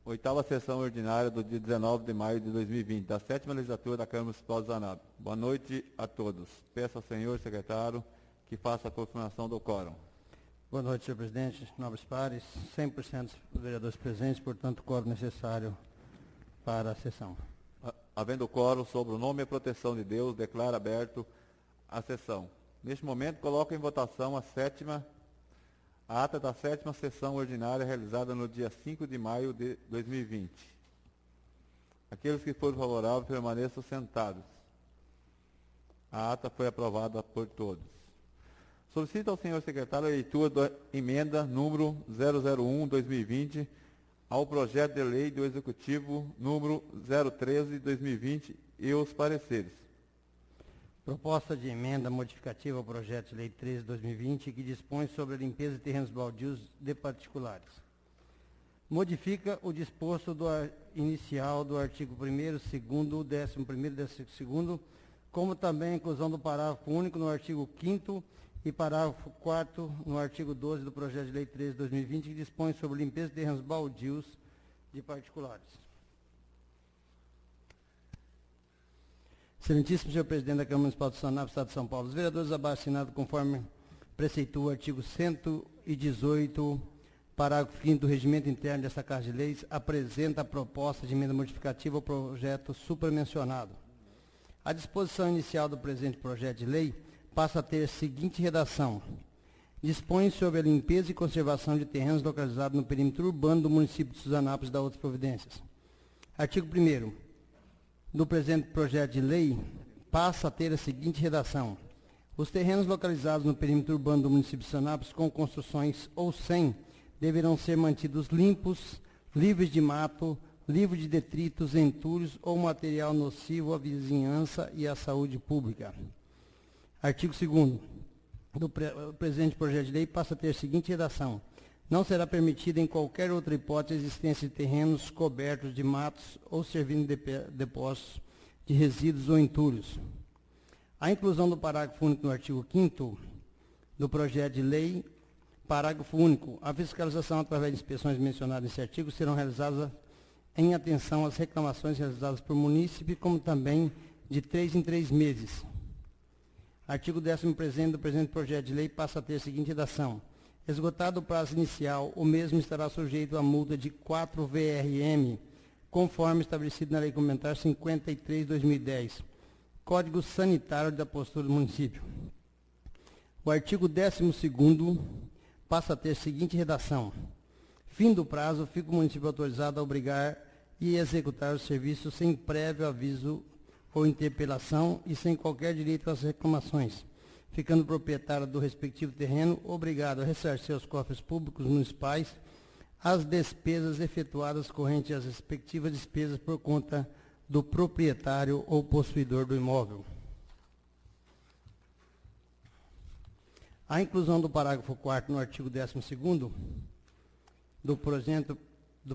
Oitava sessão ordinária do dia 19 de maio de 2020, da 7ª legislatura da Câmara Municipal de Zanabi. Boa noite a todos. Peço ao senhor secretário que faça a confirmação do quórum. Boa noite, senhor presidente, nobres pares, 100% dos vereadores presentes, portanto, o quórum necessário para a sessão. Havendo quórum, sobre o nome e a proteção de Deus, declaro aberto a sessão. Neste momento, coloco em votação a ata da 7ª sessão ordinária realizada no dia 5 de maio de 2020. Aqueles que forem favoráveis permaneçam sentados. A ata foi aprovada por todos. Solicito ao senhor secretário a leitura da emenda número 001/2020 ao projeto de lei do Executivo número 013/2020 e os pareceres. Proposta de emenda modificativa ao projeto de lei 13/2020 que dispõe sobre a limpeza de terrenos baldios de particulares. Modifica o disposto inicial do artigo 1º, 2º, 11º e 12º, como também a inclusão do parágrafo único no artigo 5º e parágrafo 4º no artigo 12 do projeto de lei 13/2020 que dispõe sobre limpeza de terrenos baldios de particulares. Excelentíssimo senhor presidente da Câmara Municipal de Zanabi, Estado de São Paulo, os vereadores abaixo assinados conforme preceitua o artigo 118, parágrafo 5º do regimento interno desta Casa de Leis, apresenta a proposta de emenda modificativa ao projeto supramencionado. A disposição inicial do presente projeto de lei passa a ter a seguinte redação. Dispõe sobre a limpeza e conservação de terrenos localizados no perímetro urbano do município de Suzanápolis e da outras providências. Artigo 1º do presente projeto de lei passa a ter a seguinte redação. Os terrenos localizados no perímetro urbano do município de Suzanápolis com construções ou sem deverão ser mantidos limpos, livres de mato, livres de detritos, entulhos ou material nocivo à vizinhança e à saúde pública. Artigo 2º do presente projeto de lei passa a ter a seguinte redação. Não será permitida em qualquer outra hipótese a existência de terrenos cobertos de matos ou servindo de depósitos de resíduos ou entulhos. A inclusão do parágrafo único no artigo 5º do projeto de lei, parágrafo único. A fiscalização através de inspeções mencionadas nesse artigo serão realizadas em atenção às reclamações realizadas por munícipe, como também de 3 em 3 meses. Artigo 10º do presente projeto de lei passa a ter a seguinte redação. Esgotado o prazo inicial, o mesmo estará sujeito à multa de 4 VRM, conforme estabelecido na Lei Complementar 53/2010, Código Sanitário da Postura do Município. O artigo 12º passa a ter a seguinte redação. Fim do prazo, fica o município autorizado a obrigar e executar o serviço sem prévio aviso ou interpelação e sem qualquer direito às reclamações, ficando o proprietário do respectivo terreno obrigado a ressarcir aos cofres públicos municipais as despesas efetuadas correntes às respectivas despesas por conta do proprietário ou possuidor do imóvel. A inclusão do parágrafo 4º no artigo 12º do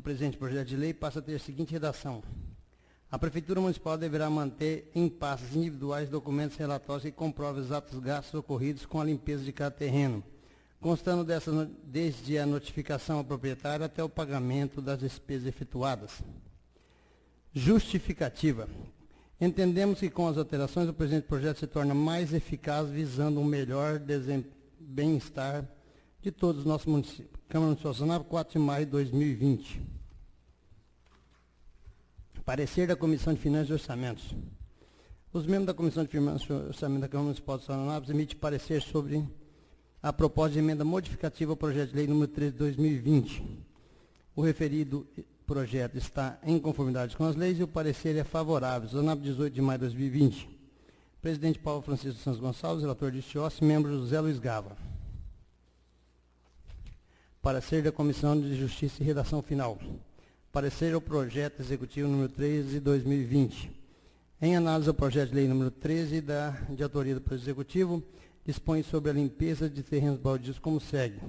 presente projeto de lei passa a ter a seguinte redação. A Prefeitura Municipal deverá manter em pastas individuais documentos relatórios que comprovem os atos gastos ocorridos com a limpeza de cada terreno, constando desde a notificação ao proprietário até o pagamento das despesas efetuadas. Justificativa. Entendemos que com as alterações o presente projeto se torna mais eficaz, visando um melhor bem-estar de todos os nossos municípios. Câmara Municipal de Sonap, 4 de maio de 2020. Parecer da Comissão de Finanças e Orçamentos. Os membros da Comissão de Finanças e Orçamento da Câmara Municipal de Sonap emitem parecer sobre a proposta de emenda modificativa ao projeto de lei número 13 de 2020. O referido projeto está em conformidade com as leis e o parecer é favorável. Sonap, 18 de maio de 2020. Presidente Paulo Francisco Santos Gonçalves, relator de Chiossi, membro José Luiz Gava. Parecer da Comissão de Justiça e Redação Final. Parecer ao projeto executivo número 13 de 2020. Em análise ao projeto de lei número 13 de autoria do Poder Executivo, dispõe sobre a limpeza de terrenos baldios como segue.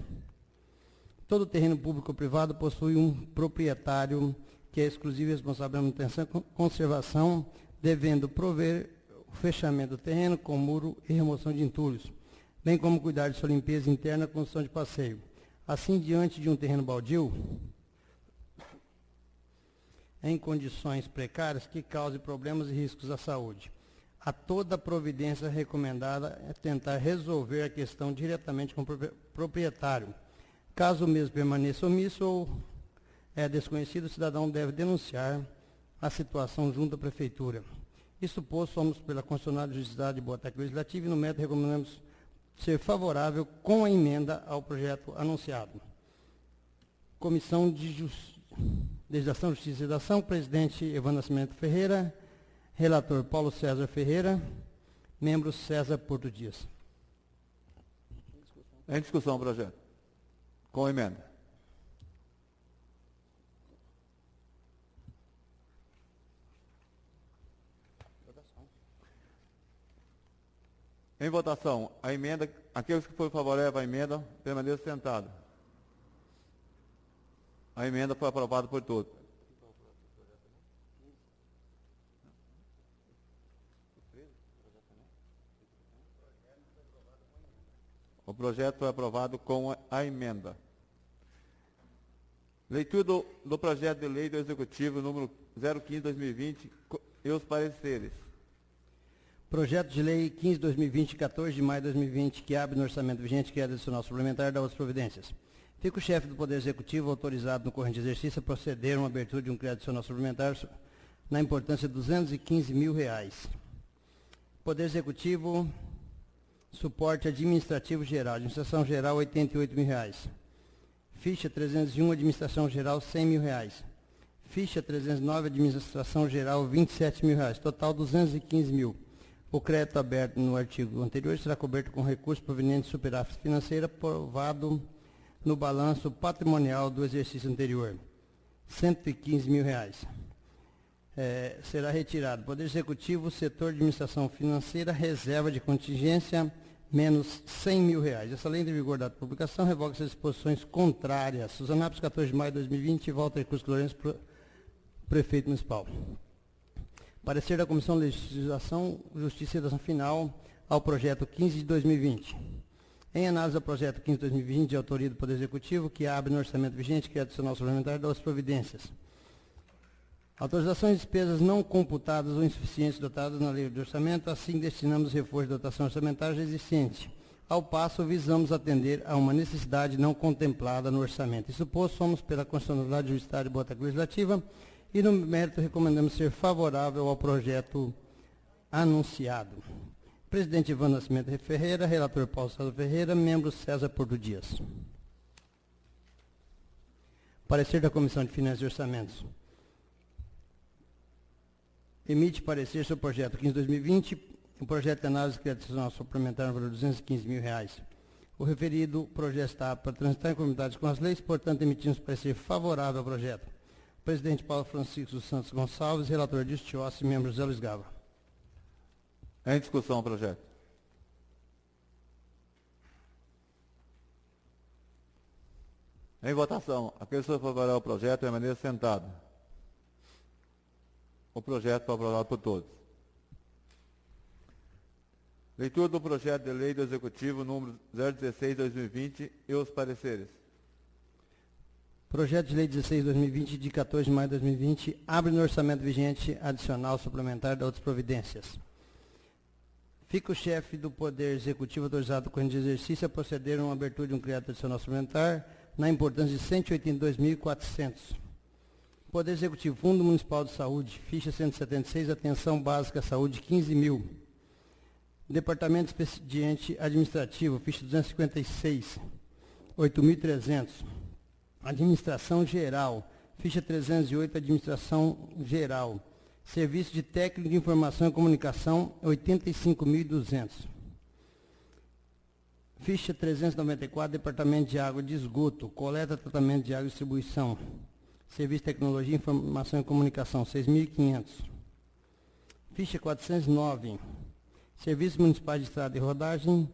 Todo terreno público ou privado possui um proprietário que é exclusivo e responsável pela manutenção e conservação, devendo prover o fechamento do terreno com muro e remoção de entulhos, bem como cuidar de sua limpeza interna e construção de passeio. Assim, diante de um terreno baldio, em condições precárias que causem problemas e riscos à saúde, a toda providência recomendada é tentar resolver a questão diretamente com o proprietário. Caso o mesmo permaneça omisso ou é desconhecido, o cidadão deve denunciar a situação junto à Prefeitura. Isso posto, somos pela Constitucional Justiça de Boa Técnica Legislativa e no método recomendamos ser favorável com a emenda ao projeto anunciado. Comissão de Legislação, Justiça e Redação, presidente Evandro Nascimento Ferreira, relator Paulo César Ferreira, membro César Porto Dias. Em discussão o projeto. Com emenda. Em votação, a emenda, aqueles que forem favoráveis à emenda, permaneçam sentados. A emenda foi aprovada por todos. O projeto foi aprovado com a emenda. Leitura do projeto de lei do Executivo número 015/2020 e os pareceres. Projeto de lei 15/2020, 14 de maio de 2020, que abre no orçamento vigente, que é adicional suplementar das outras providências. Fica o chefe do Poder Executivo autorizado no corrente exercício a proceder a uma abertura de um crédito adicional suplementar na importância de R$215 mil. Poder Executivo, suporte administrativo geral, administração geral R$88 mil. Ficha 301, administração geral R$100 mil. Ficha 309, administração geral R$27 mil. Total R$215 mil. O crédito aberto no artigo anterior será coberto com recursos provenientes de superávit financeira aprovado no balanço patrimonial do exercício anterior. R$115 mil. Será retirado. Poder Executivo, setor de administração financeira, reserva de contingência, menos R$100 mil. Essa lei de vigor da publicação revoga as disposições contrárias. Suzanápolis, 14 de maio de 2020, volta a recurso de Lourenço, prefeito municipal. Parecer da Comissão de Legislação, Justiça e Redação Final ao projeto 15 de 2020. Em análise ao projeto 15 de 2020, de autoria do Poder Executivo, que abre no orçamento vigente, que é adicional suplementar das providências. Autorizações de despesas não computadas ou insuficientes dotadas na lei de orçamento, assim destinamos reforço de dotação orçamentária já existente. Ao passo, visamos atender a uma necessidade não contemplada no orçamento. Isso posto, somos pela Constitucionalidade Judiciária e Boa Técnica Legislativa e no mérito recomendamos ser favorável ao projeto anunciado. Presidente Evandro Nascimento Ferreira, relator Paulo César Ferreira, membro César Porto Dias. Parecer da Comissão de Finanças e Orçamentos. Emite parecer sobre o projeto 15 de 2020, o projeto de análise criacional suplementar no valor de R$215 mil. O referido projeto está para transitar em conformidade com as leis, portanto, emitimos parecer favorável ao projeto. Presidente Paulo Francisco Santos Gonçalves, relator de Chiossi, membro José Luiz Gava. Em discussão o projeto. Em votação, aqueles que forem favoráveis ao projeto permaneçam sentados. O projeto foi aprovado por todos. Leitura do projeto de lei do Executivo número 016/2020 e os pareceres. Projeto de Lei 16/2020, de 14 de maio de 2020, abre no orçamento vigente adicional suplementar de outras providências. Fica o chefe do Poder Executivo autorizado com de exercício a proceder a uma abertura de um crédito adicional suplementar na importância de R$ 182.400. Poder Executivo, Fundo Municipal de Saúde, ficha 176, Atenção Básica à Saúde, 15.000. Departamento Expediente Administrativo, ficha 256, 8.300. Administração Geral, ficha 308, Administração Geral. Serviço de Técnico de Informação e Comunicação, 85.200. Ficha 394, Departamento de Água e de Esgoto, Coleta, Tratamento de Água e Distribuição. Serviço de Tecnologia, Informação e Comunicação, 6.500. Ficha 409, Serviços Municipais de Estrada e Rodagem,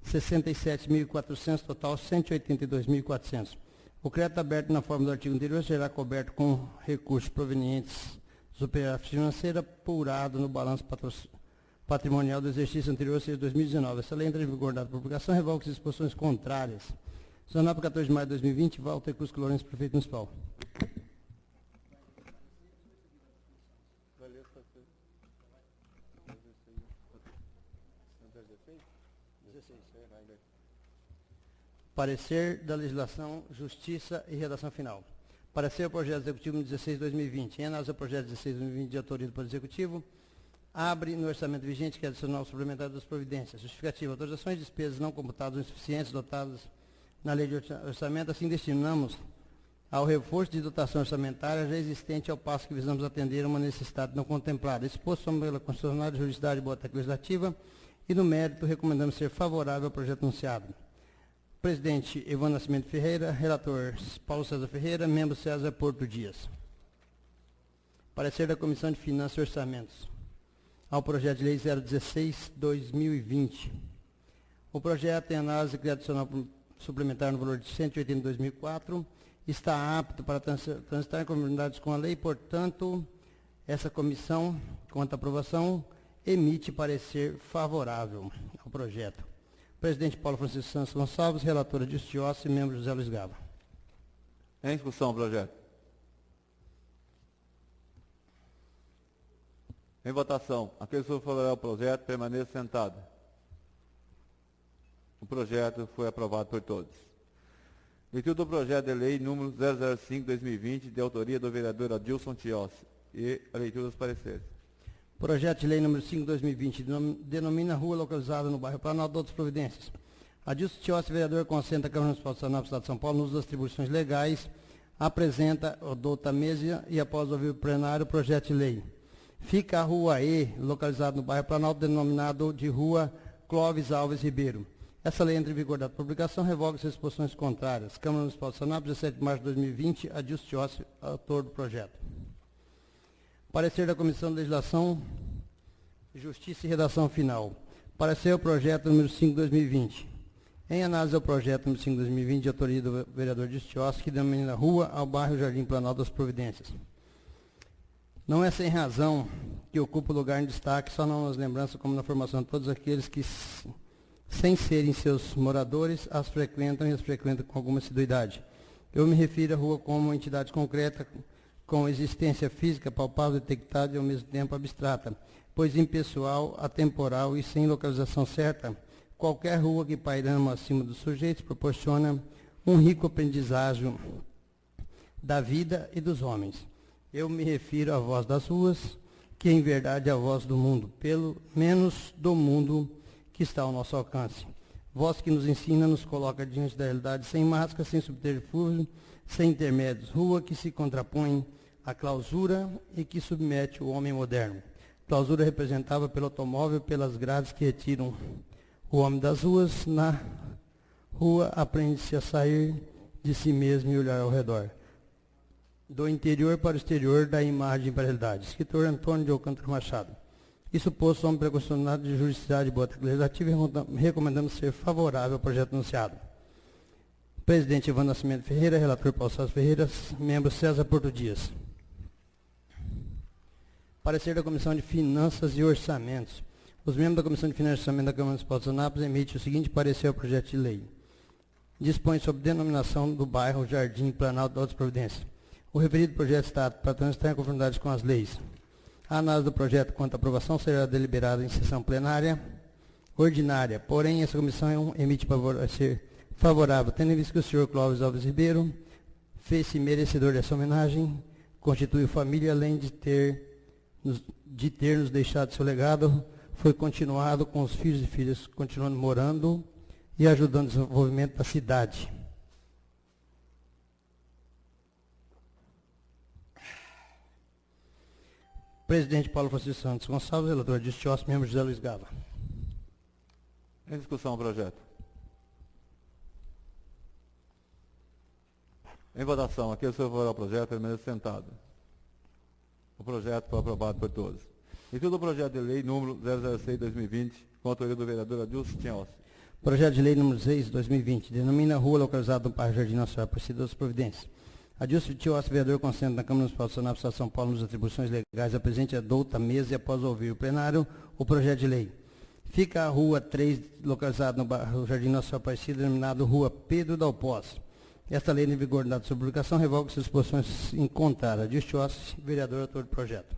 67.400, total 182.400. O crédito aberto na forma do artigo anterior será coberto com recursos provenientes do superávit financeiro apurado no balanço patrimonial do exercício anterior, ou seja, 2019. Essa lei entra em vigor da publicação, revoga as disposições contrárias. Sancionado por 14 de maio de 2020, Walter Cusco Lourenço, prefeito municipal. Parecer da Legislação, Justiça e Redação Final. Parecer o projeto executivo no 16/2020. Em análise ao projeto 16/2020 de autoria do Poder Executivo, abre no orçamento vigente que é adicional suplementar das providências. Justificativa, autorizações de despesas não computadas ou insuficientes dotadas na lei de orçamento, assim destinamos ao reforço de dotação orçamentária já existente, ao passo que visamos atender uma necessidade não contemplada. Exposto pela constitucionalidade, juridicidade e boa técnica legislativa, e no mérito recomendamos ser favorável ao projeto anunciado. Presidente Evandro Nascimento Ferreira, relator Paulo César Ferreira, membro César Porto Dias. Parecer da Comissão de Finanças e Orçamentos ao projeto de lei 016/2020. O projeto em análise adicional suplementar no valor de R$ 182.004 está apto para transitar em conformidade com a lei, portanto, essa comissão, quanto à aprovação, emite parecer favorável ao projeto. Presidente Paulo Francisco Santos Gonçalves, relatora de Justiça e membro José Luiz Gava. Em discussão o projeto. Em votação. Aquele que for favorável ao projeto, permaneça sentado. O projeto foi aprovado por todos. Leitura do projeto de lei número 005/2020, de autoria do vereador Adilson Tiossi. E a leitura dos pareceres. Projeto de lei número 5/2020 denomina rua localizada no bairro Planalto, outras providências. Adilson Tiossi, vereador com assento da Câmara Municipal de Sanap, Estado de São Paulo, no uso das atribuições legais, apresenta, adota a mesa e, após ouvir o plenário, o projeto de lei. Fica a rua E, localizada no bairro Planalto, denominado de rua Clóvis Alves Ribeiro. Essa lei entra em vigor da publicação, revoga as disposições contrárias. Câmara Municipal de Sanap, 17 de março de 2020, Adilson Tiossi, autor do projeto. Parecer da Comissão de Legislação, Justiça e Redação Final. Parecer o projeto número 5/2020. Em análise ao projeto número 5/2020, de autoria do vereador Justiça, que denomina rua ao bairro Jardim Planalto das Providências. Não é sem razão que ocupa lugar em destaque, só não nas lembranças, como na formação de todos aqueles que, sem serem seus moradores, as frequentam e as frequentam com alguma assiduidade. Eu me refiro à rua como entidade concreta, com existência física palpável, detectada e ao mesmo tempo abstrata, pois impessoal, atemporal e sem localização certa, qualquer rua que pairando acima dos sujeitos proporciona um rico aprendizagem da vida e dos homens. Eu me refiro à voz das ruas, que em verdade é a voz do mundo, pelo menos do mundo que está ao nosso alcance. Voz que nos ensina, nos coloca diante da realidade, sem máscara, sem subterfúgio, sem intermédios. Rua que se contrapõe à clausura e que submete o homem moderno. Clausura representada pelo automóvel, pelas grades que retiram o homem das ruas. Na rua aprende-se a sair de si mesmo e olhar ao redor. Do interior para o exterior, da imagem para a realidade. Escritor Antônio de Alcântara Machado. Isso posto, somos precondicionados de juridicidade e boa técnica legislativa e recomendamos ser favorável ao projeto anunciado. Presidente Evandro Nascimento Ferreira, relator Paulo César Ferreira, membro César Porto Dias. Parecer da Comissão de Finanças e Orçamentos. Os membros da Comissão de Finanças e Orçamento da Câmara Municipal de Sanap emitem o seguinte parecer ao projeto de lei. dispõe sobre denominação do bairro Jardim Planalto da Outras Providências. O referido projeto está para transitar em conformidade com as leis. A análise do projeto quanto à aprovação será deliberada em sessão plenária ordinária, porém, essa comissão emite parecer favorável, tendo em vista que o senhor Clóvis Alves Ribeiro fez-se merecedor dessa homenagem, constituiu família, além de ter nos deixado seu legado, foi continuado com os filhos e filhas continuando morando e ajudando o desenvolvimento da cidade. Presidente Paulo Francisco Santos Gonçalves, relator de Justiça, membro José Luiz Gava. Em discussão o projeto. Em votação, aquele que favorável ao projeto, permaneça sentado. O projeto foi aprovado por todos. Leitura do projeto de lei número 006/2020, com a autoria do vereador Adilson Tinhossi. Projeto de lei número 6/2020, denomina a rua localizada no bairro Jardim Nossa Senhora Aparecida das Providências. Adilson Tinhossi, vereador consciente na Câmara Municipal do Senado do Estado de São Paulo, nas atribuições legais, apresente adulta mesa e após ouvir o plenário, o projeto de lei. Fica a rua 3, localizada no bairro Jardim Nossa Senhora Aparecida, denominado Rua Pedro Dalpós. Esta lei, em vigor, dada sua publicação, revoga as disposições em contrário. Adilson Tinhossi, vereador, autor do projeto.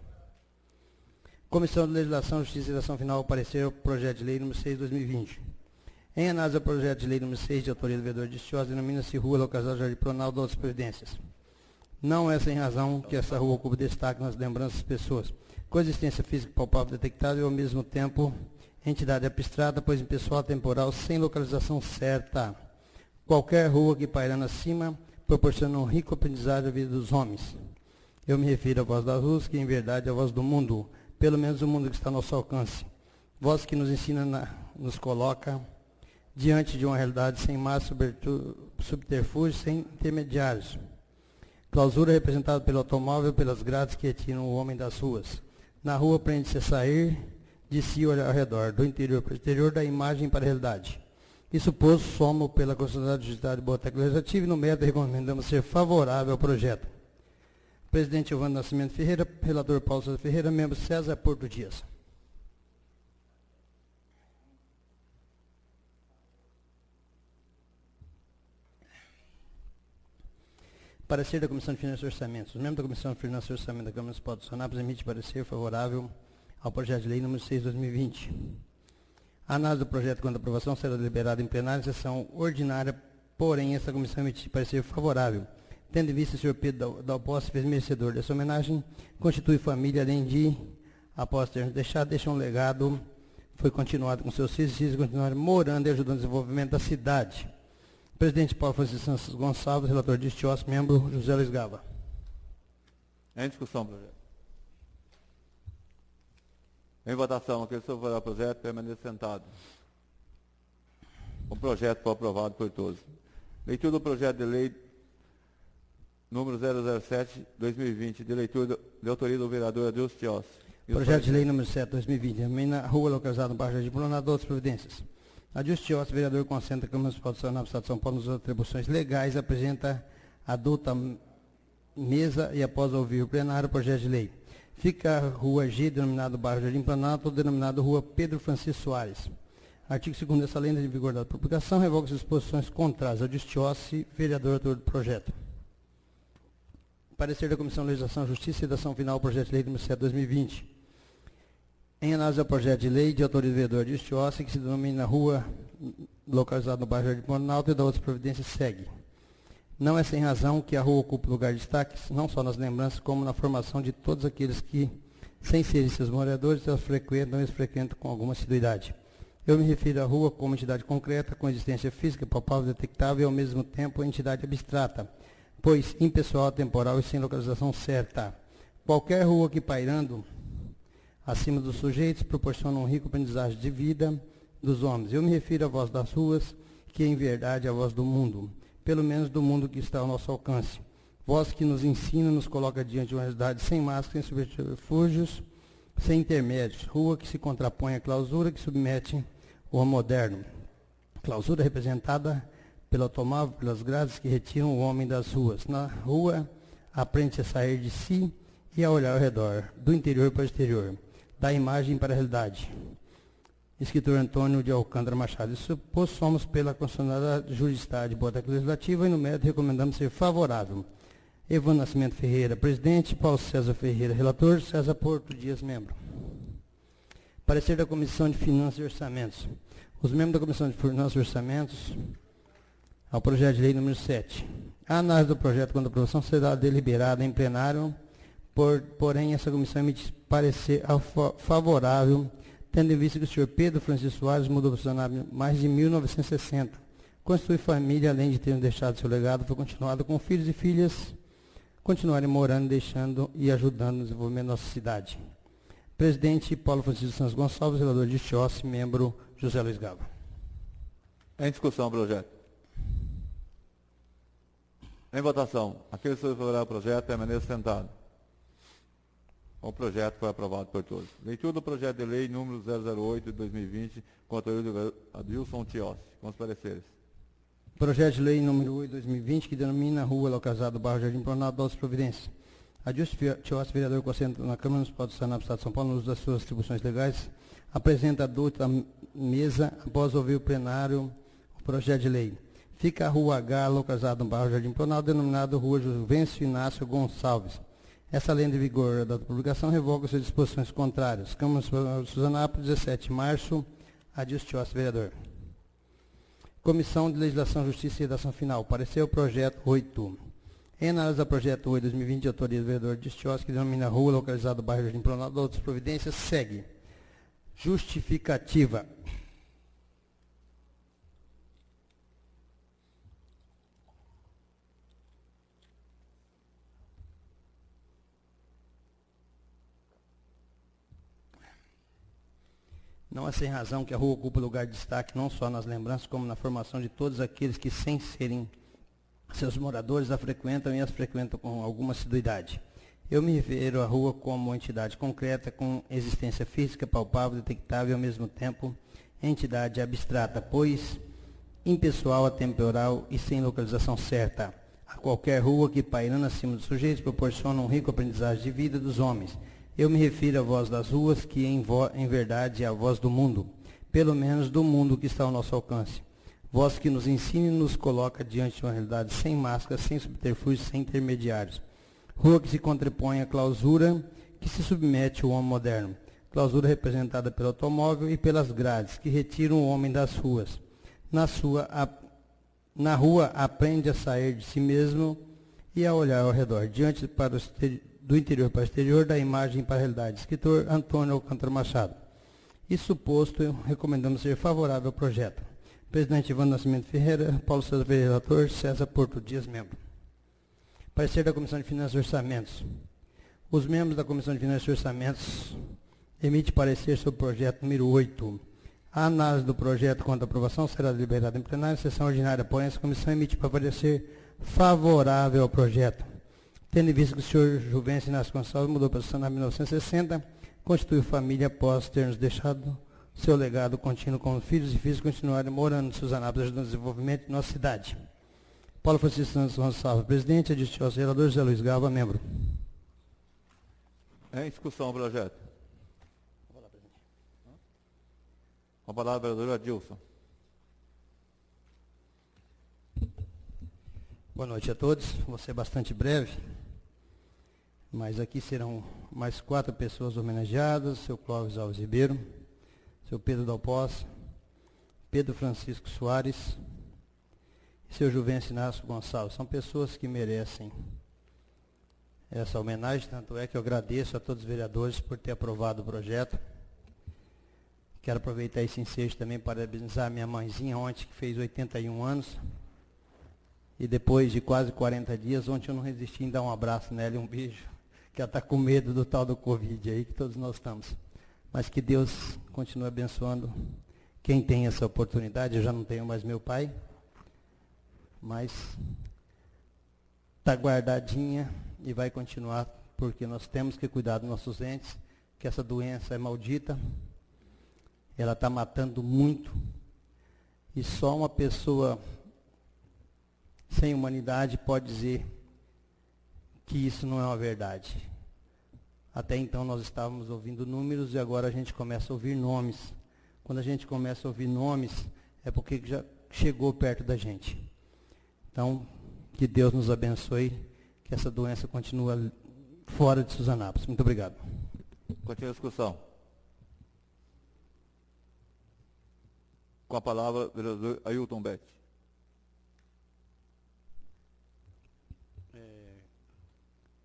Comissão de Legislação, Justiça e Ação Final, parecer o projeto de lei número 6/2020. Em análise ao projeto de lei número 6, de autoria do vereador Adilson Tinhossi, denomina-se Rua localizada no Jardim Planalto das Providências. Não é sem razão que essa rua ocupa destaque nas lembranças das pessoas. Coexistência física palpável detectável e, ao mesmo tempo, entidade abstrata, pois impessoal temporal, sem localização certa. Qualquer rua que pairando acima proporciona um rico aprendizado à vida dos homens. Eu me refiro à voz das ruas, que em verdade é a voz do mundo, pelo menos o mundo que está ao nosso alcance. Voz que nos ensina, nos coloca diante de uma realidade sem mais subterfúgios, sem intermediários. Clausura representada pelo automóvel, pelas grades que retiram o homem das ruas. Na rua aprende-se a sair de si e olhar ao redor, do interior para o exterior, da imagem para a realidade. Isso posto, somo pela Constituição de Justiça de Boa Técnica Legislativa e no mérito recomendamos ser favorável ao projeto. Presidente Giovanni Nascimento Ferreira, relator Paulo César Ferreira, membro César Porto Dias. Parecer da Comissão de Finanças e Orçamentos. Os membros da Comissão de Finanças e Orçamento da Câmara Municipal do Sonapos emite parecer favorável ao projeto de lei número 6/2020. A análise do projeto quanto à aprovação será deliberada em plenária em sessão ordinária, porém esta comissão emite parecer favorável. Tendo em vista o senhor Pedro Dalpós fez merecedor dessa homenagem, constitui família, além de, após ter deixado, deixa um legado, foi continuado com seus filhos e continuaram morando e ajudando o desenvolvimento da cidade. Presidente Paulo Francisco Santos Gonçalves, relator de Justiça, membro José Luiz Gava. Em discussão, projeto. Em votação, aquele que favorável ao projeto, permaneça sentado. O projeto foi aprovado por todos. Leitura do projeto de lei número 007/2020, de leitura de autoria do vereador Adilson Tinhossi. Projeto de lei número 7/2020, denomina a rua localizada no bairro Jardim Planalto, outras providências. Adilson Tinhossi, vereador consciente da Câmara Municipal do Senado do Estado de São Paulo, nas atribuições legais, apresenta a adulta mesa e, após ouvir o plenário, o projeto de lei. Fica a rua G, denominado bairro Jardim Planalto, denominado rua Pedro Francisco Soares. Artigo 2º dessa lei, em vigor da publicação, revoga as disposições contrárias. Adilson Tinhossi, vereador, autor do projeto. Parecer da Comissão de Legislação, Justiça e Ação Final, projeto de lei número 7/2020. Em análise ao projeto de lei de autoria do vereador Adilson Tinhossi, que se denomina rua localizada no bairro Jardim Planalto e da outras providências, segue. Não é sem razão que a rua ocupa lugar de destaque, não só nas lembranças, como na formação de todos aqueles que, sem serem seus moradores, elas frequentam e frequentam com alguma assiduidade. Eu me refiro à rua como entidade concreta, com existência física, palpável, detectável e, ao mesmo tempo, entidade abstrata, pois impessoal, temporal e sem localização certa. Qualquer rua que pairando acima dos sujeitos proporciona um rico aprendizagem de vida dos homens. Eu me refiro à voz das ruas, que em verdade é a voz do mundo, pelo menos do mundo que está ao nosso alcance. Voz que nos ensina, nos coloca diante de uma realidade sem máscara, sem subterfúgios, sem intermédios. Rua que se contrapõe à clausura, que submete o homem moderno. Clausura representada pelo automóvel, pelas grades que retiram o homem das ruas. Na rua, aprende-se a sair de si e a olhar ao redor, do interior para o exterior, da imagem para a realidade. escritor Antônio de Alcântara Machado. Isso posto, somos pela constitucionalidade jurisdição de Boa Técnica Legislativa e no mérito recomendamos ser favorável. Evandro Nascimento Ferreira, presidente. Paulo César Ferreira, relator. César Porto Dias, membro. Parecer da Comissão de Finanças e Orçamentos. Os membros da Comissão de Finanças e Orçamentos ao projeto de lei número 7. A análise do projeto quando a aprovação será deliberada em plenário, porém essa comissão emite parecer favorável, tendo em vista que o senhor Pedro Francisco Soares mudou para o Senado mais de 1960. Constitui família, além de ter deixado seu legado, foi continuado com filhos e filhas continuarem morando, deixando e ajudando no desenvolvimento da nossa cidade. Presidente Paulo Francisco Santos Gonçalves, vereador de Ixosse, membro José Luiz Gava. Em discussão o projeto. Em votação. Aqueles que são favoráveis ao projeto permaneçam sentados. O projeto foi aprovado por todos. Leitura do projeto de lei número 008 de 2020, com a autoria do Adilson Tiossi. Com os pareceres. Projeto de lei número 8 de 2020, que denomina a rua localizada do bairro Jardim Planalto, das Providências. Adilson Tiossi, vereador com assento na Câmara Municipal do Senado do Estado de São Paulo, no uso das suas atribuições legais, apresenta a douta mesa após ouvir o plenário o projeto de lei. Fica a Rua H, localizada no bairro Jardim Planalto, denominada Rua Juvencio Inácio Gonçalves. Essa lei de vigor da publicação revoga suas disposições contrárias. Câmara Municipal de Suzanápolis, 17 de março. Adilson Tiossi, vereador. Comissão de Legislação, Justiça e Redação Final. Parecer o projeto 8. Em análise do projeto 8 de 2020, de autoria do vereador Adilson Tiossi, que denomina a rua localizada no bairro Jardim Planalto, outras providências, segue. Justificativa. Não é sem razão que a rua ocupa lugar de destaque não só nas lembranças, como na formação de todos aqueles que, sem serem seus moradores, a frequentam e as frequentam com alguma assiduidade. Eu me refiro à rua como entidade concreta, com existência física, palpável, detectável e, ao mesmo tempo, entidade abstrata, pois impessoal, atemporal e sem localização certa. A qualquer rua que, pairando acima dos sujeitos, proporciona um rico aprendizagem de vida dos homens. Eu me refiro à voz das ruas, que em verdade é a voz do mundo, pelo menos do mundo que está ao nosso alcance. Voz que nos ensina e nos coloca diante de uma realidade sem máscaras, sem subterfúgios, sem intermediários. Rua que se contrapõe à clausura que se submete ao homem moderno. Clausura representada pelo automóvel e pelas grades, que retiram o homem das ruas. Na rua aprende a sair de si mesmo e a olhar ao redor, diante para do interior para o exterior, da imagem para a realidade. Escritor Antônio Alcântara Machado. Isso posto, recomendamos ser favorável ao projeto. Presidente Evandro Nascimento Ferreira, Paulo César Ferreira, relator, César Porto Dias, membro. Parecer da Comissão de Finanças e Orçamentos. Os membros da Comissão de Finanças e Orçamentos emitem parecer sobre o projeto número 8. A análise do projeto quanto à aprovação será deliberada em plenário, sessão ordinária, porém essa comissão emite parecer favorável ao projeto. Tendo em vista que o senhor Juvencio Inácio Gonçalves mudou para o Senado em 1960, constituiu família após ter nos deixado seu legado contínuo com filhos e filhas continuarem morando em Suzanápolis, ajudando o desenvolvimento de nossa cidade. Paulo Francisco Santos Gonçalves, presidente, Adilson Tiossi, vereador, José Luiz Gava, membro. Em discussão o projeto. Com a palavra, vereador Adilson. Boa noite a todos. Vou ser bastante breve, mas aqui serão mais 4 pessoas homenageadas: seu Clóvis Alves Ribeiro, seu Pedro Dalpós, Pedro Francisco Soares e seu Juvencio Inácio Gonçalves. São pessoas que merecem essa homenagem, tanto é que eu agradeço a todos os vereadores por ter aprovado o projeto. Quero aproveitar esse ensejo também para parabenizar a minha mãezinha ontem, que fez 81 anos. E depois de quase 40 dias, ontem eu não resisti em dar um abraço nela e um beijo, que ela está com medo do tal do Covid aí, que todos nós estamos. Mas que Deus continue abençoando quem tem essa oportunidade. Eu já não tenho mais meu pai, mas está guardadinha e vai continuar, porque nós temos que cuidar dos nossos entes, que essa doença é maldita, ela está matando muito, e só uma pessoa sem humanidade pode dizer que isso não é uma verdade. Até então nós estávamos ouvindo números e agora a gente começa a ouvir nomes. quando a gente começa a ouvir nomes, é porque já chegou perto da gente. Então, que Deus nos abençoe, que essa doença continue fora de Suzanápolis. Muito obrigado. Continua a discussão. Com a palavra, vereador Ailton Betti.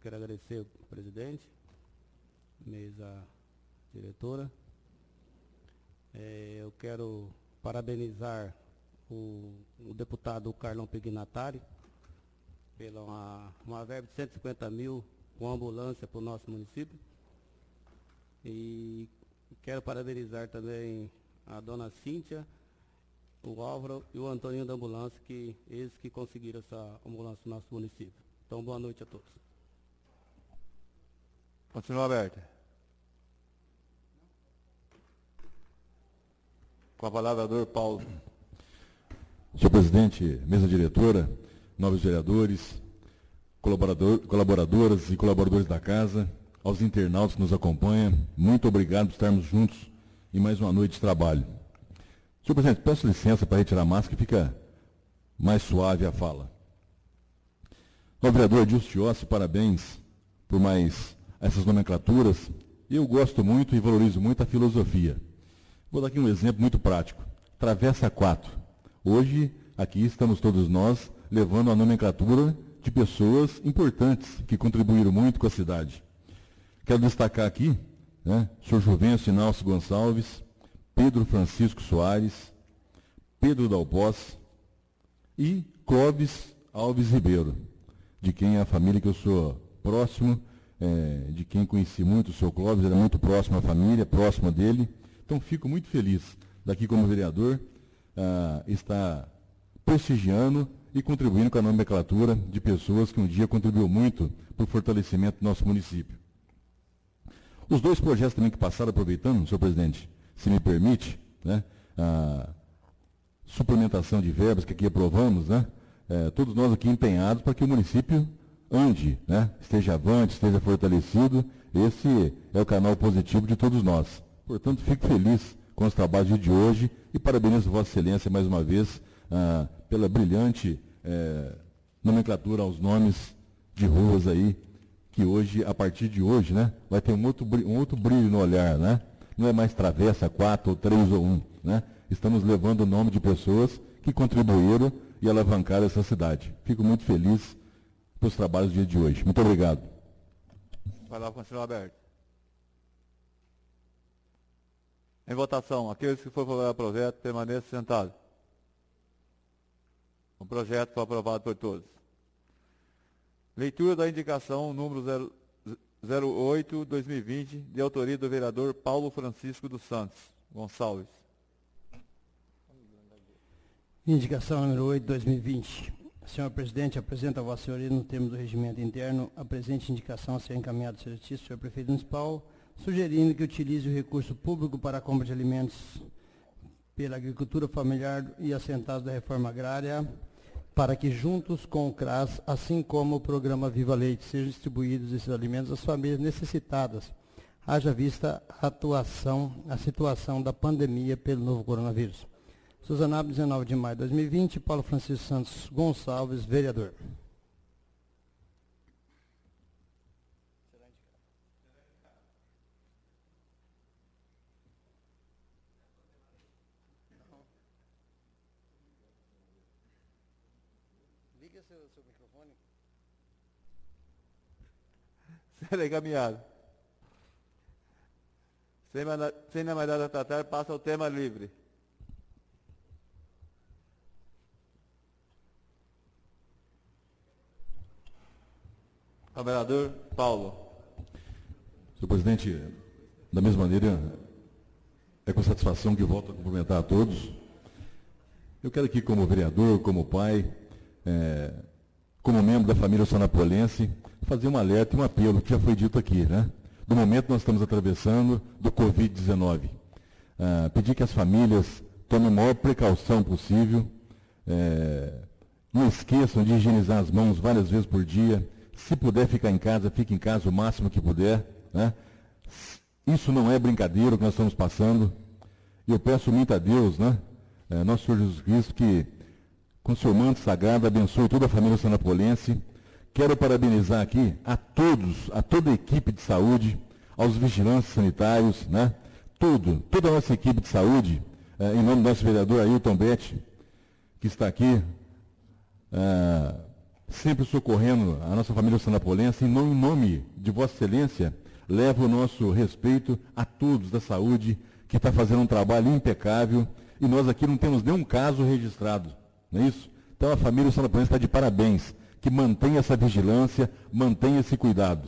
Quero agradecer ao presidente, mesa diretora. Eu quero parabenizar o deputado Carlão Pignatari pela uma verba de 150 mil com ambulância para o nosso município. E quero parabenizar também a dona Cíntia, o Álvaro e o Antoninho da ambulância, que eles que conseguiram essa ambulância no nosso município. Então, boa noite a todos. Continua aberta. Com a palavra, vereador Paulo. Senhor presidente, mesa diretora, nobres vereadores, colaboradoras e colaboradores da casa, aos internautas que nos acompanham, muito obrigado por estarmos juntos em mais uma noite de trabalho. Senhor presidente, peço licença para retirar a máscara que fica mais suave a fala. Ao vereador Adilson Tiossi, parabéns por mais essas nomenclaturas. Eu gosto muito e valorizo muito a filosofia. Vou dar aqui um exemplo muito prático. Travessa 4. Hoje, aqui estamos todos nós levando a nomenclatura de pessoas importantes que contribuíram muito com a cidade. Quero destacar aqui, o senhor Juvencio Inácio Gonçalves, Pedro Francisco Soares, Pedro Dalpós e Clóvis Alves Ribeiro, de quem é a família que eu sou próximo, de quem conheci muito o seu Clóvis, era muito próximo à família, próximo dele. Então, fico muito feliz daqui como vereador, estar prestigiando e contribuindo com a nomenclatura de pessoas que um dia contribuiu muito para o fortalecimento do nosso município. Os dois projetos também que passaram, aproveitando, senhor presidente, se me permite, a suplementação de verbas que aqui aprovamos, todos nós aqui empenhados para que o município ande, esteja avante, esteja fortalecido. Esse é o canal positivo de todos nós. Portanto, fico feliz com os trabalhos de hoje e parabenizo Vossa Excelência mais uma vez pela brilhante nomenclatura aos nomes de ruas aí, que hoje, a partir de hoje, vai ter um outro brilho no olhar, Não é mais Travessa 4 ou 3 ou 1, Estamos levando o nome de pessoas que contribuíram e alavancaram essa cidade. Fico muito feliz pelos trabalhos do dia de hoje. Muito obrigado. A palavra continua aberta. Em votação, aqueles que forem favoráveis ao projeto, permaneçam sentados. O projeto foi aprovado por todos. Leitura da indicação número 08/2020, de autoria do vereador Paulo Francisco dos Santos Gonçalves. Indicação número 8/2020. Senhor presidente, apresento a Vossa Senhoria, no termo do regimento interno, a presente indicação a ser encaminhada ao Excelentíssimo Senhor Prefeito Municipal, sugerindo que utilize o recurso público para a compra de alimentos pela agricultura familiar e assentados da reforma agrária, para que juntos com o CRAS, assim como o programa Viva Leite, sejam distribuídos esses alimentos às famílias necessitadas, haja vista a situação da pandemia pelo novo coronavírus. Suzanápolis, 19 de maio de 2020, Paulo Francisco Santos Gonçalves, vereador. Liga seu microfone. Será encaminhado. Sem mais nada a tratar, passa ao tema livre. O vereador Paulo. Senhor presidente, da mesma maneira, é com satisfação que volto a cumprimentar a todos. Eu quero aqui, como vereador, como pai, como membro da família sonapolense, fazer um alerta e um apelo, que já foi dito aqui, do momento que nós estamos atravessando do Covid-19. Pedir que as famílias tomem a maior precaução possível, não esqueçam de higienizar as mãos várias vezes por dia. Se puder ficar em casa, fique em casa o máximo que puder. Isso não é brincadeira o que nós estamos passando. E eu peço muito a Deus, né, nosso Senhor Jesus Cristo, que com seu manto sagrado abençoe toda a família sanapolense. Quero parabenizar aqui a todos, a toda a equipe de saúde, aos vigilantes sanitários, né, toda a nossa equipe de saúde, em nome do nosso vereador Ailton Betti, que está aqui, sempre socorrendo a nossa família sanapolense. Em nome de Vossa Excelência, levo o nosso respeito a todos da saúde, que está fazendo um trabalho impecável, e nós aqui não temos nenhum caso registrado, não é isso? Então a família sanapolense está de parabéns, que mantenha essa vigilância, mantenha esse cuidado.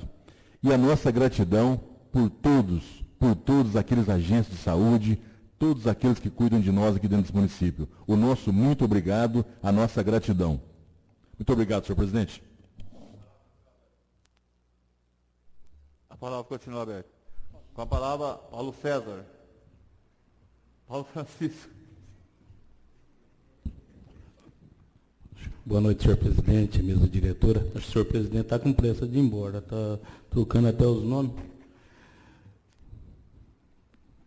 E a nossa gratidão por todos aqueles agentes de saúde, todos aqueles que cuidam de nós aqui dentro desse município. O nosso muito obrigado, a nossa gratidão. Muito obrigado, senhor presidente. A palavra continua aberta. Com a palavra, Paulo César. Paulo Francisco. Boa noite, senhor presidente, mesa diretora. Acho que o senhor presidente está com pressa de ir embora, está trocando até os nomes.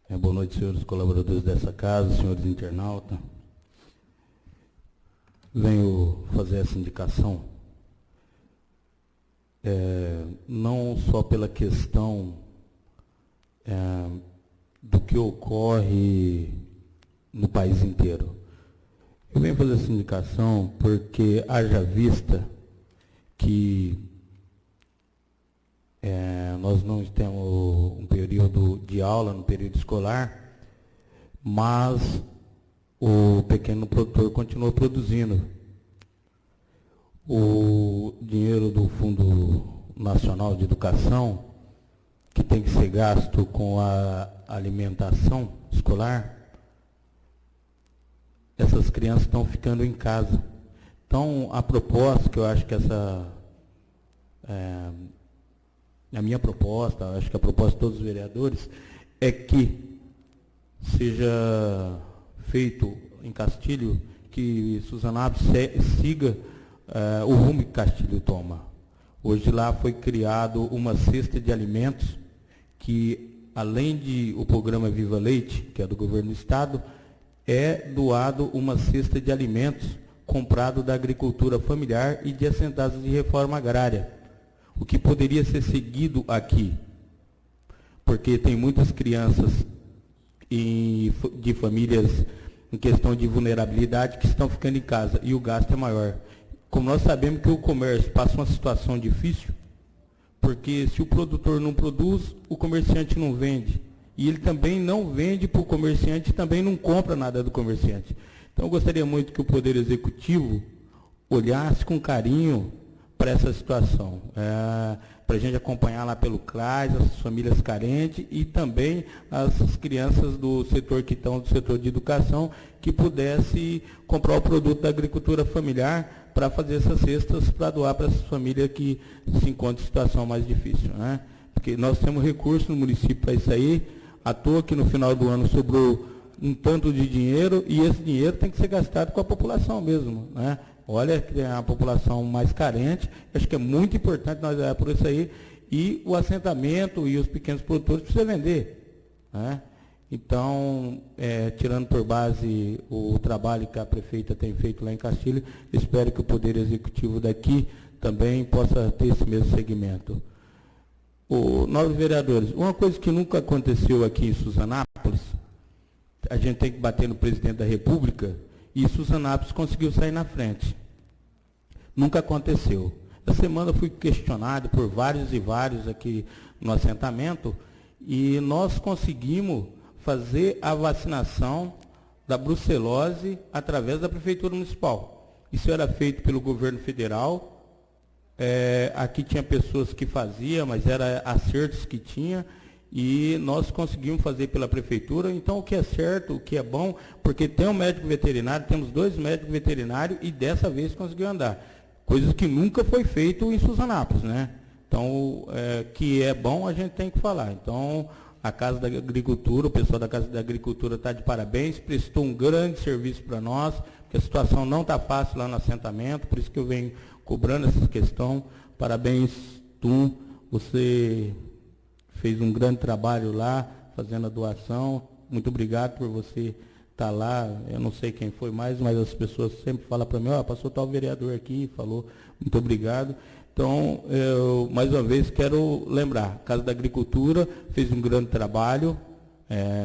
Boa noite, senhores colaboradores dessa casa, senhores internautas. Venho fazer essa indicação, não só pela questão do que ocorre no país inteiro. Eu venho fazer essa indicação porque haja vista que nós não temos um período de aula no período escolar, mas o pequeno produtor continua produzindo. O dinheiro do Fundo Nacional de Educação, que tem que ser gasto com a alimentação escolar, essas crianças estão ficando em casa. Então, a proposta, que eu acho que a minha proposta, acho que a proposta de todos os vereadores, é que seja feito em Castilho, que Suzanato siga o rumo que Castilho toma. Hoje lá foi criado uma cesta de alimentos que, além de o programa Viva Leite, que é do governo do estado, é doado uma cesta de alimentos comprado da agricultura familiar e de assentados de reforma agrária. O que poderia ser seguido aqui, porque tem muitas crianças de famílias em questão de vulnerabilidade que estão ficando em casa e o gasto é maior. Como nós sabemos que o comércio passa uma situação difícil, porque se o produtor não produz, o comerciante não vende. E ele também não vende para o comerciante, também não compra nada do comerciante. Então eu gostaria muito que o Poder Executivo olhasse com carinho para essa situação, para a gente acompanhar lá pelo CRAS, as famílias carentes e também as crianças do setor que estão do setor de educação, que pudesse comprar o produto da agricultura familiar para fazer essas cestas para doar para essas famílias que se encontram em situação mais difícil, né? Porque nós temos recursos no município para isso aí, à toa que no final do ano sobrou um tanto de dinheiro e esse dinheiro tem que ser gastado com a população mesmo, né? Olha, que é a população mais carente, acho que é muito importante nós olhar por isso aí, e o assentamento e os pequenos produtores precisam vender, né? Então, tirando por base o trabalho que a prefeita tem feito lá em Castilho, espero que o Poder Executivo daqui também possa ter esse mesmo segmento. Nobres vereadores, uma coisa que nunca aconteceu aqui em Suzanápolis, a gente tem que bater no presidente da República, e Suzanápolis conseguiu sair na frente. Nunca aconteceu. Essa semana eu fui questionado por vários e vários aqui no assentamento, e nós conseguimos fazer a vacinação da brucelose através da Prefeitura Municipal. Isso era feito pelo governo federal. Aqui tinha pessoas que faziam, mas era acertos que tinha, e nós conseguimos fazer pela prefeitura. Então, o que é certo, o que é bom, porque tem um médico veterinário, temos 2 médicos veterinários, e dessa vez conseguiu andar. Coisas que nunca foi feito em Suzanápolis, né? Então, que é bom, a gente tem que falar. Então, a Casa da Agricultura, o pessoal da Casa da Agricultura está de parabéns, prestou um grande serviço para nós, porque a situação não está fácil lá no assentamento, por isso que eu venho cobrando essa questão. Parabéns, Tum, você fez um grande trabalho lá, fazendo a doação, muito obrigado por você estar lá. Eu não sei quem foi mais, mas as pessoas sempre falam para mim, passou tal vereador aqui, falou, muito obrigado. Então, eu, mais uma vez, quero lembrar, a Casa da Agricultura fez um grande trabalho.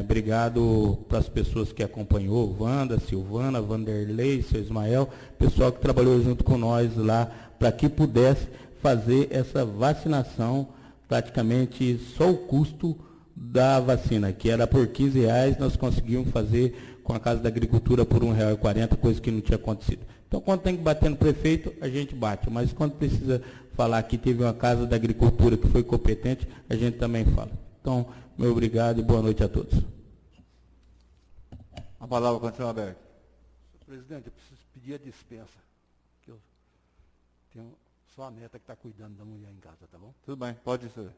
Obrigado para as pessoas que acompanhou, Wanda, Silvana, Vanderlei, seu Ismael, pessoal que trabalhou junto com nós lá, para que pudesse fazer essa vacinação, praticamente só o custo da vacina, que era por R$15, nós conseguimos fazer com a Casa da Agricultura por R$1,40, coisa que não tinha acontecido. Então, quando tem que bater no prefeito, a gente bate, mas quando precisa falar que teve uma Casa da Agricultura que foi competente, a gente também fala. Então, meu obrigado e boa noite a todos. A palavra continua aberta. Senhor presidente, eu preciso pedir a dispensa, que eu tenho só a neta que está cuidando da mulher em casa, tá bom? Tudo bem, pode ir, senhor.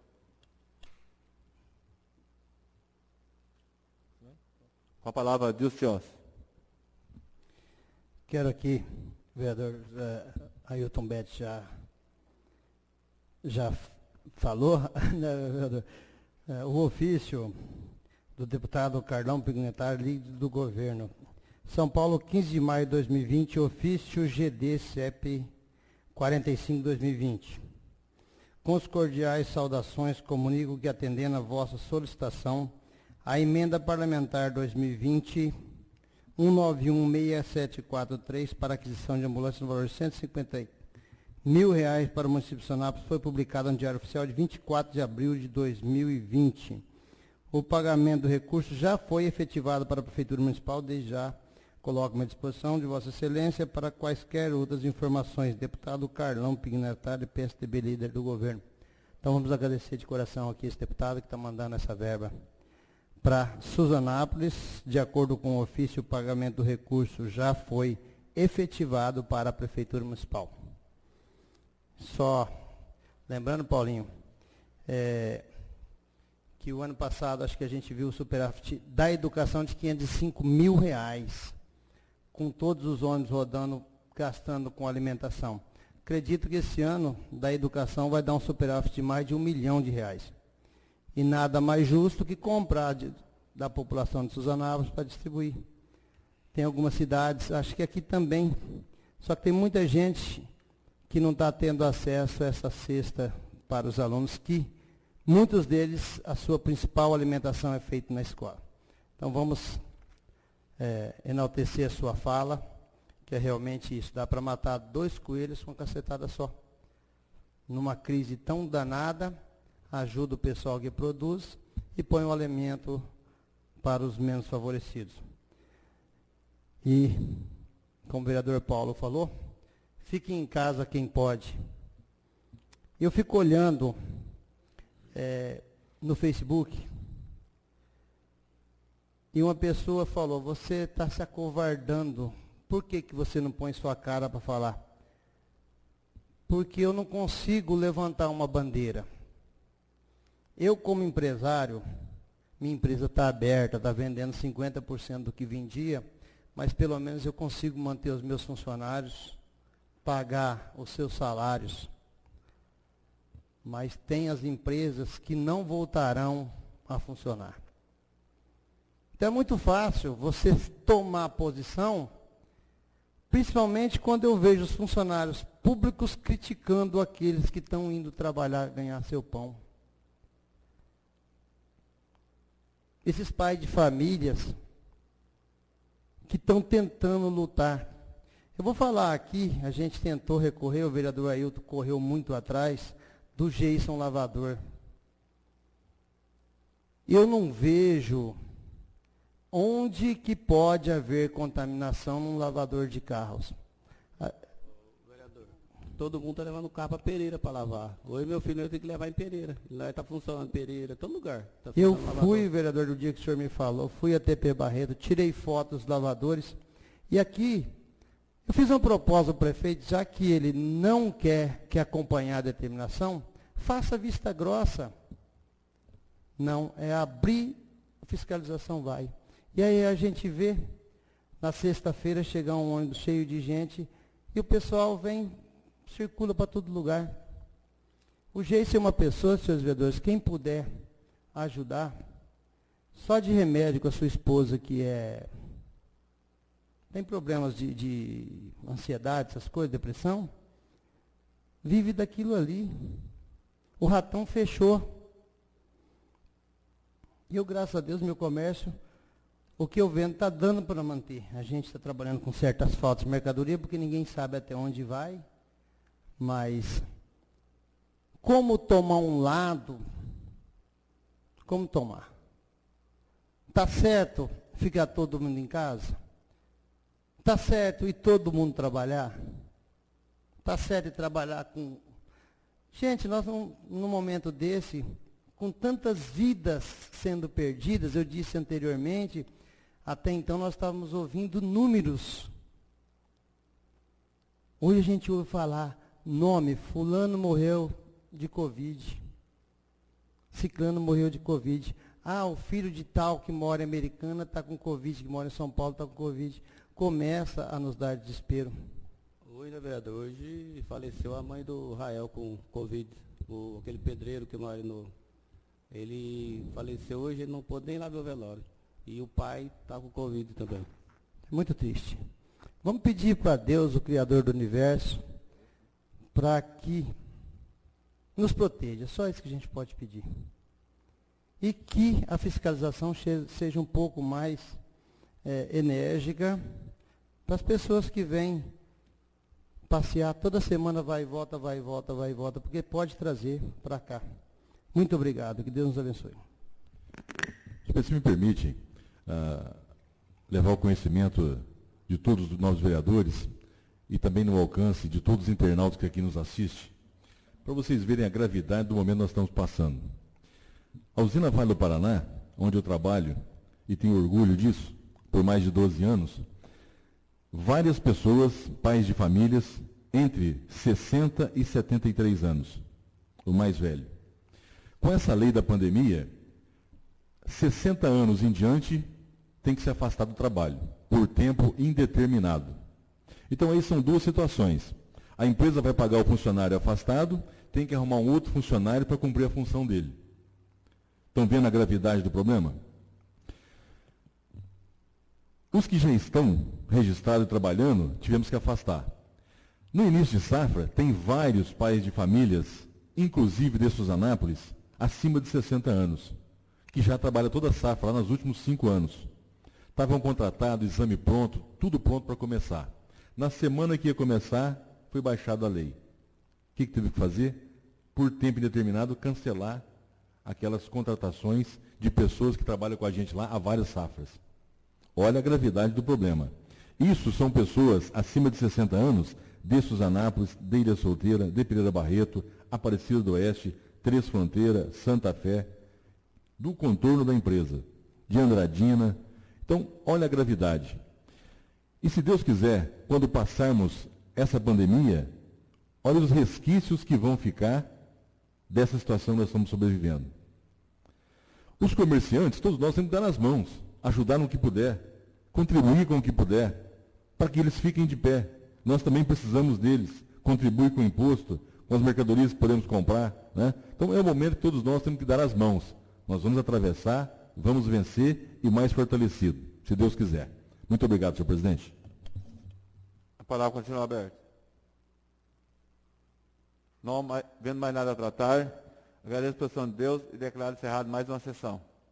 Com a palavra, Dilcios. Quero aqui, o vereador Ailton Betti já falou, né, vereador? O ofício do deputado Carlão Pignatari, líder do governo. São Paulo, 15 de maio de 2020, ofício GD CEP 45-2020. Com os cordiais saudações, comunico que, atendendo a vossa solicitação, a emenda parlamentar 2020 1916743 para aquisição de ambulância no valor de R$150 mil para o município de Sonápolis foi publicada no Diário Oficial de 24 de abril de 2020. O pagamento do recurso já foi efetivado para a Prefeitura Municipal, desde já coloco-me à disposição de Vossa Excelência para quaisquer outras informações. Deputado Carlão Pignatari, PSDB, líder do governo. Então vamos agradecer de coração aqui esse deputado que está mandando essa verba para Suzanápolis. De acordo com o ofício, o pagamento do recurso já foi efetivado para a Prefeitura Municipal. Só lembrando, Paulinho, que o ano passado acho que a gente viu o superávit da educação de R$505 mil, com todos os ônibus rodando, gastando com alimentação. Acredito que esse ano da educação vai dar um superávit de mais de R$1 milhão. E nada mais justo que comprar da população de Suzanápolis para distribuir. Tem algumas cidades, acho que aqui também, só que tem muita gente que não está tendo acesso a essa cesta para os alunos, que muitos deles, a sua principal alimentação é feita na escola. Então vamos enaltecer a sua fala, que é realmente isso, dá para matar 2 coelhos com uma cacetada só. Numa crise tão danada, ajuda o pessoal que produz e põe o alimento para os menos favorecidos. E, como o vereador Paulo falou, fique em casa quem pode. Eu fico olhando no Facebook e uma pessoa falou, você está se acovardando, por que você não põe sua cara para falar? Porque eu não consigo levantar uma bandeira. Eu, como empresário, minha empresa está aberta, está vendendo 50% do que vendia, mas pelo menos eu consigo manter os meus funcionários, pagar os seus salários. Mas tem as empresas que não voltarão a funcionar. Então é muito fácil você tomar posição, principalmente quando eu vejo os funcionários públicos criticando aqueles que estão indo trabalhar, ganhar seu pão. Esses pais de famílias que estão tentando lutar. Eu vou falar aqui, a gente tentou recorrer, o vereador Ailton correu muito atrás, do Geison Lavador. Eu não vejo onde que pode haver contaminação num lavador de carros. Vereador, todo mundo está levando o carro para Pereira para lavar. Hoje meu filho tem que levar em Pereira. Lá está funcionando Pereira, todo lugar. Tá Eu fui, vereador, do dia que o senhor me falou, fui a TP Barreto, tirei fotos dos lavadores. E aqui, eu fiz uma proposta ao prefeito, já que ele não quer que acompanhar a determinação, faça vista grossa. Não, é abrir, a fiscalização vai. E aí a gente vê, na sexta-feira, chegar um ônibus cheio de gente, e o pessoal vem, circula para todo lugar. O Geison é uma pessoa, senhores vereadores, quem puder ajudar, só de remédio com a sua esposa que tem problemas de ansiedade, essas coisas, depressão, vive daquilo ali. O ratão fechou. E eu, graças a Deus, meu comércio, o que eu vendo está dando para manter. A gente está trabalhando com certas faltas de mercadoria, porque ninguém sabe até onde vai. Mas, como tomar um lado? Como tomar? Está certo ficar todo mundo em casa? Está certo e todo mundo trabalhar? Está certo e trabalhar com... Gente, nós num momento desse, com tantas vidas sendo perdidas, eu disse anteriormente, até então nós estávamos ouvindo números. Hoje a gente ouve falar, nome, fulano morreu de Covid. Ciclano morreu de Covid. Ah, o filho de tal que mora em Americana está com Covid, que mora em São Paulo está com Covid. Começa a nos dar desespero. Hoje, né, vereador, hoje faleceu a mãe do Rael com Covid. Aquele pedreiro que mora Ele faleceu hoje, ele não pôde nem ir lá ver o velório. E o pai está com Covid também. Muito triste. Vamos pedir para Deus, o Criador do Universo, para que nos proteja. Só isso que a gente pode pedir. E que a fiscalização seja um pouco mais enérgica para as pessoas que vêm passear toda semana, vai e volta, vai e volta, vai e volta, porque pode trazer para cá. Muito obrigado, que Deus nos abençoe. Se me permite levar o conhecimento de todos os novos vereadores e também no alcance de todos os internautas que aqui nos assistem, para vocês verem a gravidade do momento que nós estamos passando. A usina Vale do Paraná, onde eu trabalho e tenho orgulho disso, por mais de 12 anos, várias pessoas, pais de famílias, entre 60 e 73 anos, o mais velho. Com essa lei da pandemia, 60 anos em diante tem que se afastar do trabalho, por tempo indeterminado. Então aí são duas situações. A empresa vai pagar o funcionário afastado, tem que arrumar um outro funcionário para cumprir a função dele. Estão vendo a gravidade do problema? Os que já estão registrados e trabalhando, tivemos que afastar. No início de safra, tem vários pais de famílias, inclusive de Suzanápolis, acima de 60 anos, que já trabalham toda a safra lá nos últimos 5 anos. Estavam contratados, exame pronto, tudo pronto para começar. Na semana que ia começar, foi baixada a lei. O que teve que fazer? Por tempo indeterminado, cancelar aquelas contratações de pessoas que trabalham com a gente lá há várias safras. Olha a gravidade do problema. Isso são pessoas acima de 60 anos, de Suzanápolis, de Ilha Solteira, de Pereira Barreto, Aparecida do Oeste, Três Fronteiras, Santa Fé, do contorno da empresa, de Andradina. Então, olha a gravidade. E se Deus quiser, quando passarmos essa pandemia, olha os resquícios que vão ficar dessa situação que nós estamos sobrevivendo. Os comerciantes, todos nós temos que dar nas mãos, ajudar no que puder, contribuir com o que puder, para que eles fiquem de pé. Nós também precisamos deles, contribuir com o imposto, com as mercadorias que podemos comprar. Né? Então é o momento que todos nós temos que dar as mãos. Nós vamos atravessar, vamos vencer e mais fortalecido, se Deus quiser. Muito obrigado, senhor presidente. A palavra continua aberta. Não vendo mais nada a tratar, agradeço a pessoa de Deus e declaro encerrado mais uma sessão.